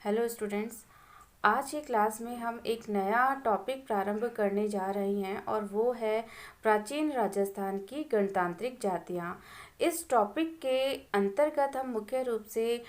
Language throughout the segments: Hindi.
Hello students. आज की क्लास में हम एक नया टॉपिक प्रारंभ करने जा रहे हैं और वो है प्राचीन राजस्थान की गणतांत्रिक जातियाँ। इस टॉपिक के अंतर्गत हम मुख्य रूप से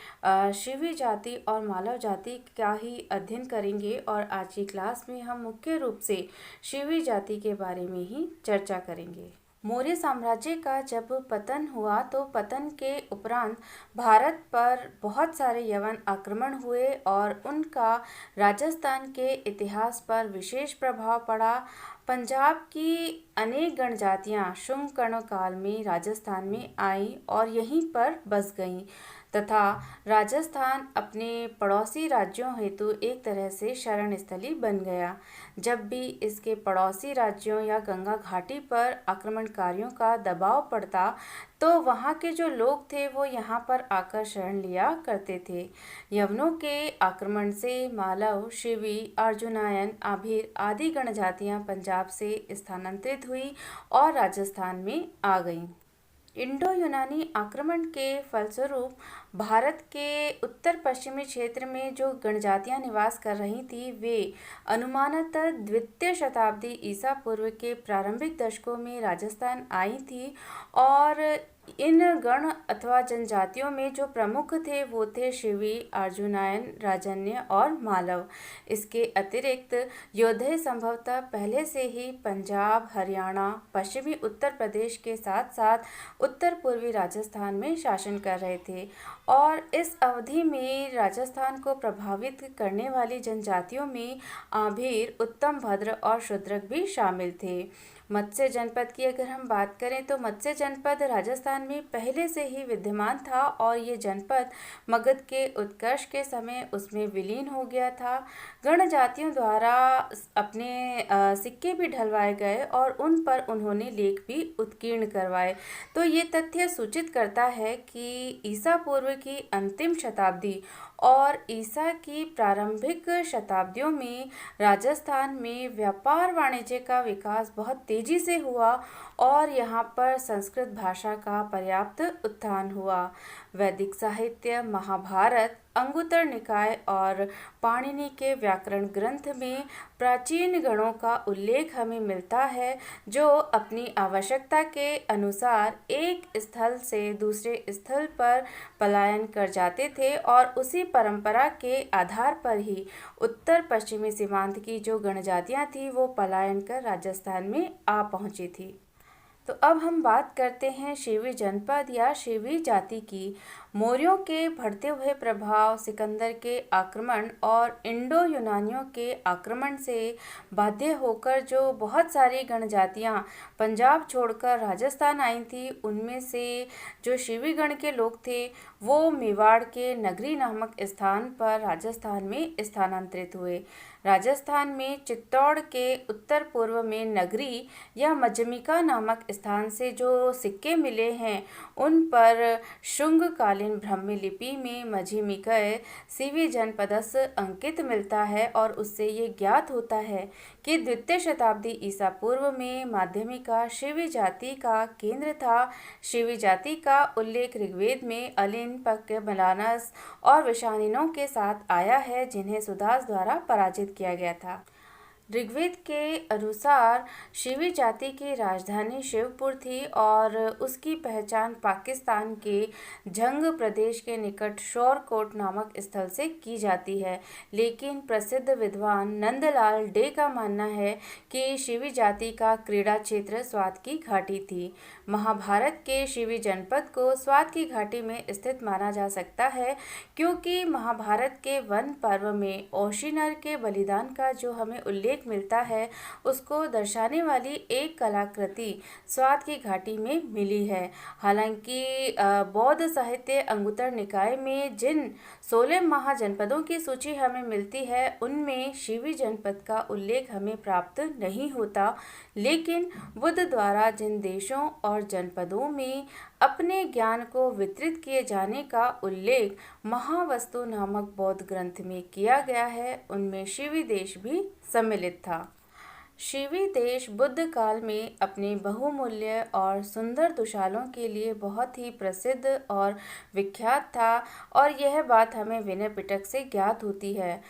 शिवी जाति और मालव जाति का ही अध्ययन करेंगे और आज की क्लास में हम मुख्य रूप से शिवी जाति के बारे में ही चर्चा करेंगे। मौर्य साम्राज्य का जब पतन हुआ तो पतन के उपरांत भारत पर बहुत सारे यवन आक्रमण हुए और उनका राजस्थान के इतिहास पर विशेष प्रभाव पड़ा। पंजाब की अनेक गणजातियां शुंग कर्ण काल में राजस्थान में आईं और यहीं पर बस गईं तथा राजस्थान अपने पड़ोसी राज्यों हेतु एक तरह से शरण स्थली बन गया। जब भी इसके पड़ोसी राज्यों या गंगा घाटी पर आक्रमणकारियों का दबाव पड़ता तो वहाँ के जो लोग थे वो यहाँ पर आकर शरण लिया करते थे। यवनों के आक्रमण से मालव, शिवी, अर्जुनायन, आभीर आदि गणजातियाँ पंजाब से स्थानांतरित हुई और राजस्थान में आ गईं। इंडो यूनानी आक्रमण के फलस्वरूप भारत के उत्तर पश्चिमी क्षेत्र में जो गणजातियां निवास कर रही थी वे अनुमानतः द्वितीय शताब्दी ईसा पूर्व के प्रारंभिक दशकों में राजस्थान आई थी और इन गण अथवा जनजातियों में जो प्रमुख थे वो थे शिवी, अर्जुनायन, राजन्य और मालव। इसके अतिरिक्त योद्धे संभवतः पहले से ही पंजाब, हरियाणा, पश्चिमी उत्तर प्रदेश के साथ साथ उत्तर पूर्वी राजस्थान में शासन कर रहे थे और इस अवधि में राजस्थान को प्रभावित करने वाली जनजातियों में आभीर, उत्तम भद्र और शूद्रक भी शामिल थे। मत्स्य जनपद की अगर हम बात करें तो मत्स्य जनपद राजस्थान में पहले से ही विद्यमान था और ये जनपद मगध के उत्कर्ष के समय उसमें विलीन हो गया था। गण जातियों द्वारा अपने सिक्के भी ढलवाए गए और उन पर उन्होंने लेख भी उत्कीर्ण करवाए। तो ये तथ्य सूचित करता है कि ईसा पूर्व की अंतिम शताब्दी और ईसा की प्रारंभिक शताब्दियों में राजस्थान में व्यापार वाणिज्य का विकास बहुत तेजी से हुआ और यहाँ पर संस्कृत भाषा का पर्याप्त उत्थान हुआ। वैदिक साहित्य, महाभारत, अंगुत्तर निकाय और पाणिनि के व्याकरण ग्रंथ में प्राचीन गणों का उल्लेख हमें मिलता है जो अपनी आवश्यकता के अनुसार एक स्थल से दूसरे स्थल पर पलायन कर जाते थे और उसी परंपरा के आधार पर ही उत्तर पश्चिमी सीमांत की जो गणजातियाँ थी वो पलायन कर राजस्थान में आ पहुँची थी। तो अब हम बात करते हैं शिवी जनपद या शिवी जाति की। मौर्यों के बढ़ते हुए प्रभाव, सिकंदर के आक्रमण और इंडो यूनानियों के आक्रमण से बाध्य होकर जो बहुत सारी गणजातियाँ पंजाब छोड़कर राजस्थान आई थी उनमें से जो शिवी गण के लोग थे वो मेवाड़ के नगरी नामक स्थान पर राजस्थान में स्थानांतरित हुए। राजस्थान में चित्तौड़ के उत्तर पूर्व में नगरी या मजमिका नामक स्थान से जो सिक्के मिले हैं उन पर शुंग कालीन ब्राह्मी लिपि में मझिमिकय शिवी जनपदस अंकित मिलता है और उससे ये ज्ञात होता है कि द्वितीय शताब्दी ईसा पूर्व में माध्यमिका शिवी जाति का केंद्र था। शिवी जाति का उल्लेख ऋग्वेद में अलिन, पक्य, मलानस और विषानिनों के साथ आया है जिन्हें सुदास द्वारा पराजित किया गया था। ऋग्वेद के अनुसार शिवी जाति की राजधानी शिवपुर थी और उसकी पहचान पाकिस्तान के झंग प्रदेश के निकट शोरकोट नामक स्थल से की जाती है। लेकिन प्रसिद्ध विद्वान नंदलाल डे का मानना है कि शिवी जाति का क्रीड़ा क्षेत्र स्वात की घाटी थी। महाभारत के शिवी जनपद को स्वात की घाटी में स्थित माना जा सकता है क्योंकि महाभारत के वन पर्व में ओशिनर के बलिदान का जो हमें उल्लेख मिलता है उसको दर्शाने वाली एक कलाकृति स्वात की घाटी में मिली है। हालांकि बौद्ध साहित्य अंगुत्तर निकाय में जिन 16 महाजनपदों की सूची हमें मिलती है उनमें शिवी जनपद का उल्लेख हमें प्राप्त नहीं होता, लेकिन बुद्ध द्वारा जिन देशों और जनपदों में अपने ज्ञान को वितरित किए जाने का उल्लेख महावस्तु नामक बौद्ध ग्रंथ में किया गया है उनमें शिवी देश भी सम्मिलित था। शिवी देश बुद्ध काल में अपने बहुमूल्य और सुंदर दुशालों के लिए बहुत ही प्रसिद्ध और विख्यात था, और यह बात हमें विनय पिटक से ज्ञात होती है।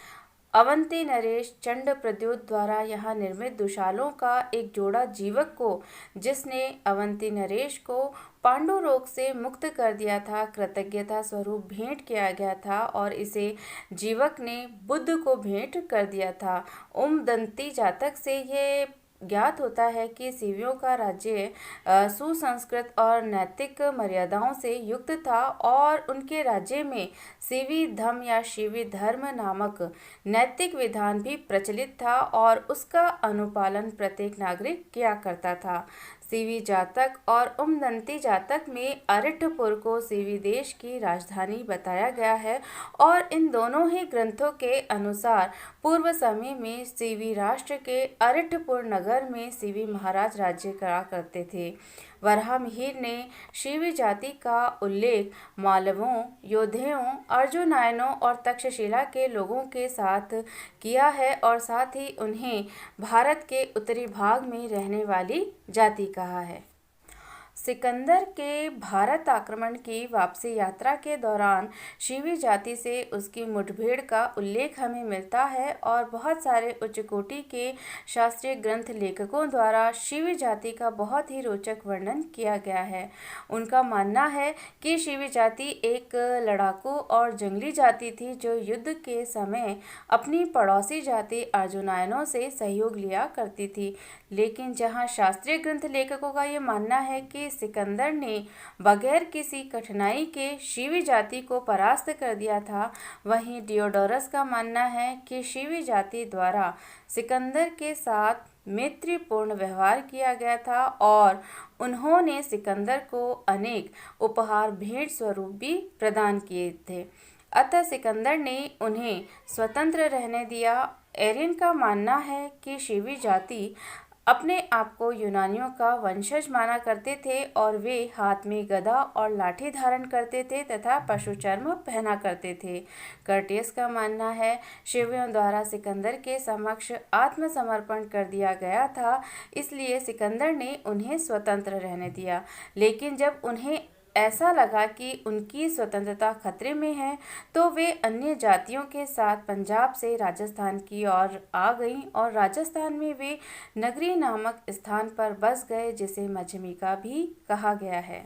अवंती नरेश चंड प्रद्योत द्वारा यहाँ निर्मित दुशालों का एक जोड़ा जीवक को, जिसने अवंती नरेश को पांडु रोग से मुक्त कर दिया था, कृतज्ञता स्वरूप भेंट किया गया था और इसे जीवक ने बुद्ध को भेंट कर दिया था। दंती जातक से ये ज्ञात होता है कि सीवियों का राज्य सुसंस्कृत और नैतिक मर्यादाओं से युक्त था, और उनके राज्य में सीवी धम या शिवी धर्म नामक नैतिक विधान भी प्रचलित था और उसका अनुपालन प्रत्येक नागरिक किया करता था। सीवी जातक और उमदंती जातक में अरिठपुर को सीवी देश की राजधानी बताया गया है, और इन दोनों ही ग्रंथों के अनुसार पूर्व समय में सीवी राष्ट्र के अरिठपुर नगर में सीवी महाराज राज्य करा करते थे। वराहमिहिर ने शिवी जाति का उल्लेख मालवों, योद्धों, अर्जुनायनों और तक्षशिला के लोगों के साथ किया है, और साथ ही उन्हें भारत के उत्तरी भाग में रहने वाली जाति कहा है। सिकंदर के भारत आक्रमण की वापसी यात्रा के दौरान शिवी जाति से उसकी मुठभेड़ का उल्लेख हमें मिलता है, और बहुत सारे उच्च कोटि के शास्त्रीय ग्रंथ लेखकों द्वारा शिवी जाति का बहुत ही रोचक वर्णन किया गया है। उनका मानना है कि शिवी जाति एक लड़ाकू और जंगली जाति थी, जो युद्ध के समय अपनी पड़ोसी जाति अर्जुनायनों से सहयोग लिया करती थी। लेकिन जहाँ शास्त्रीय ग्रंथ लेखकों का ये मानना है कि सिकंदर ने बगैर किसी कठिनाई के शिवी जाति को परास्त कर दिया था, वहीं डियोडोरस का मानना है कि शिवी जाति द्वारा सिकंदर के साथ मैत्रीपूर्ण व्यवहार किया गया था और उन्होंने सिकंदर को अनेक उपहार भेंट स्वरूप भी प्रदान किए थे। अतः सिकंदर ने उन्हें स्वतंत्र रहने दिया। एरियन का मानना है कि शिवी जाति अपने आप को यूनानियों का वंशज माना करते थे, और वे हाथ में गदा और लाठी धारण करते थे तथा पशु चर्म पहना करते थे। कर्टियस का मानना है शिवियों द्वारा सिकंदर के समक्ष आत्मसमर्पण कर दिया गया था, इसलिए सिकंदर ने उन्हें स्वतंत्र रहने दिया। लेकिन जब उन्हें ऐसा लगा कि उनकी स्वतंत्रता खतरे में है, तो वे अन्य जातियों के साथ पंजाब से राजस्थान की ओर आ गईं, और राजस्थान में वे नगरी नामक स्थान पर बस गए, जिसे मध्यमिका भी कहा गया है।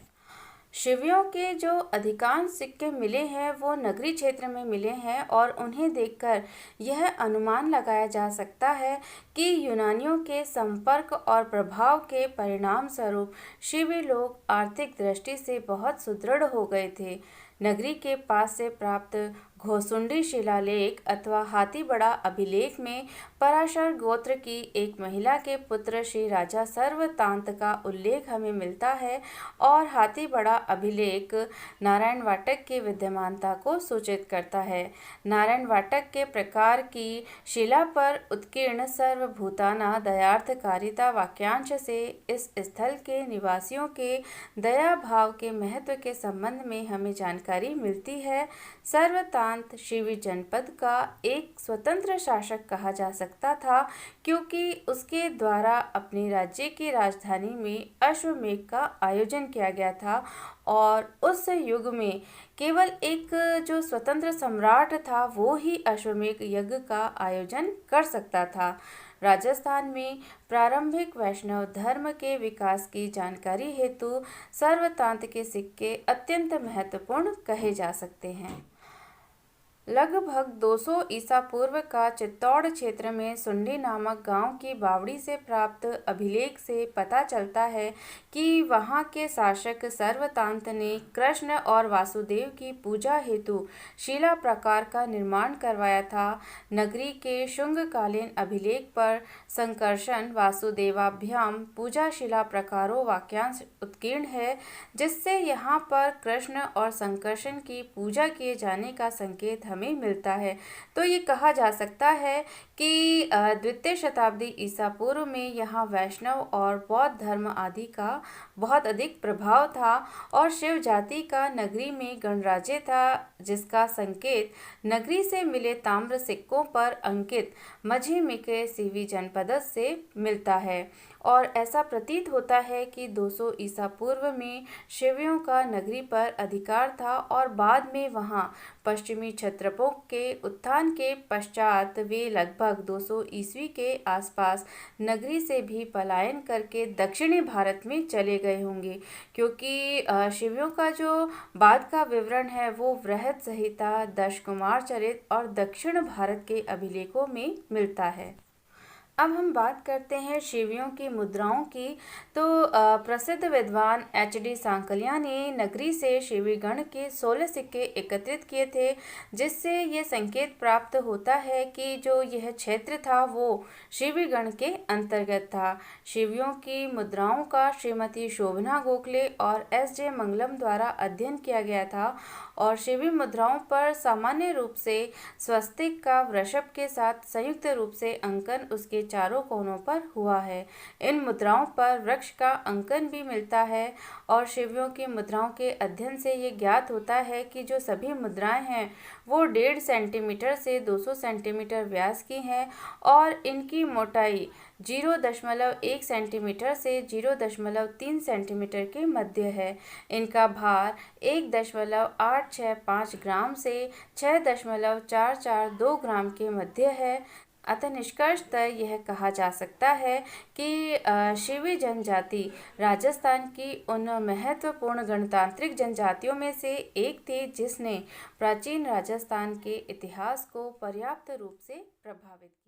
शिवियों के जो अधिकांश सिक्के मिले हैं वो नगरी क्षेत्र में मिले हैं, और उन्हें देखकर यह अनुमान लगाया जा सकता है कि यूनानियों के संपर्क और प्रभाव के परिणाम स्वरूप शिवी लोग आर्थिक दृष्टि से बहुत सुदृढ़ हो गए थे। नगरी के पास से प्राप्त घोसुंडी शिलालेख अथवा हाथीबड़ा अभिलेख में पराशर गोत्र की एक महिला के पुत्र श्री राजा सर्वतांत का उल्लेख हमें मिलता है, और हाथीबड़ा अभिलेख नारायण वाटक की विद्यमानता को सूचित करता है। नारायण वाटक के प्रकार की शिला पर उत्कीर्ण सर्वभूताना दयार्थकारिता वाक्यांश से इस स्थल के निवासियों के दया भाव के महत्व के संबंध में हमें जानकारी मिलती है। सर्वतांत शिवी जनपद का एक स्वतंत्र शासक कहा जा सकता था, क्योंकि उसके द्वारा अपने राज्य की राजधानी में अश्वमेध का आयोजन किया गया था, और उस युग में केवल एक जो स्वतंत्र सम्राट था वो ही अश्वमेध यज्ञ का आयोजन कर सकता था। राजस्थान में प्रारंभिक वैष्णव धर्म के विकास की जानकारी हेतु सर्वतांत के सिक्के अत्यंत महत्वपूर्ण कहे जा सकते हैं। लगभग 200 ईसा पूर्व का चित्तौड़ क्षेत्र में सुंडी नामक गांव की बावड़ी से प्राप्त अभिलेख से पता चलता है कि वहां के शासक सर्वतांत ने कृष्ण और वासुदेव की पूजा हेतु शिला प्रकार का निर्माण करवाया था। नगरी के शुंगकालीन अभिलेख पर संकर्षण वासुदेवाभ्याम पूजा शिला प्रकारों वाक्यांश उत्कीर्ण है, जिससे यहाँ पर कृष्ण और संकर्षण की पूजा किए जाने का संकेत हमें मिलता है। तो ये कहा जा सकता है कि द्वितीय शताब्दी ईसा पूर्व में यहाँ वैष्णव और बौद्ध धर्म आदि का बहुत अधिक प्रभाव था और शिव जाति का नगरी में गणराज्य था, जिसका संकेत नगरी से मिले ताम्र सिक्कों पर अंकित मझिमिके सीवी जनपद से मिलता है। और ऐसा प्रतीत होता है कि 200 ईसा पूर्व में शिवियों का नगरी पर अधिकार था और बाद में वहां पश्चिमी क्षत्रपों के उत्थान के पश्चात वे लगभग 200 ईस्वी के आसपास नगरी से भी पलायन करके दक्षिणी भारत में चले गए होंगे, क्योंकि शिवियों का जो बाद का विवरण है वो बृहद संहिता, दशकुमार चरित और दक्षिण भारत के अभिलेखों में मिलता है। अब हम बात करते हैं शिवियों की मुद्राओं की। तो प्रसिद्ध विद्वान एच.डी. सांकलिया ने नगरी से शिवीगण के 16 सिक्के एकत्रित किए थे, जिससे ये संकेत प्राप्त होता है कि जो यह क्षेत्र था वो शिवीगण के अंतर्गत था। शिवियों की मुद्राओं का श्रीमती शोभना गोखले और एस.जे. मंगलम द्वारा अध्ययन किया गया था और शिवी मुद्राओं पर सामान्य रूप से स्वस्तिक का वृषभ के साथ संयुक्त रूप से अंकन उसके चारों कोनों पर हुआ है। इन मुद्राओं पर वृक्ष का अंकन भी मिलता है और शिवियों की मुद्राओं के अध्ययन से ये ज्ञात होता है कि जो सभी मुद्राएं हैं वो 1.5 सेंटीमीटर से 200 सेंटीमीटर व्यास की हैं और इनकी मोटाई 0.1 सेंटीमीटर से 0.3 सेंटीमीटर के मध्य है। इनका भार 1.865 ग्राम से 6.442 ग्राम के मध्य है। अतः निष्कर्षतः यह कहा जा सकता है कि शिवी जनजाति राजस्थान की उन महत्वपूर्ण गणतांत्रिक जनजातियों में से एक थी जिसने प्राचीन राजस्थान के इतिहास को पर्याप्त रूप से प्रभावित किया।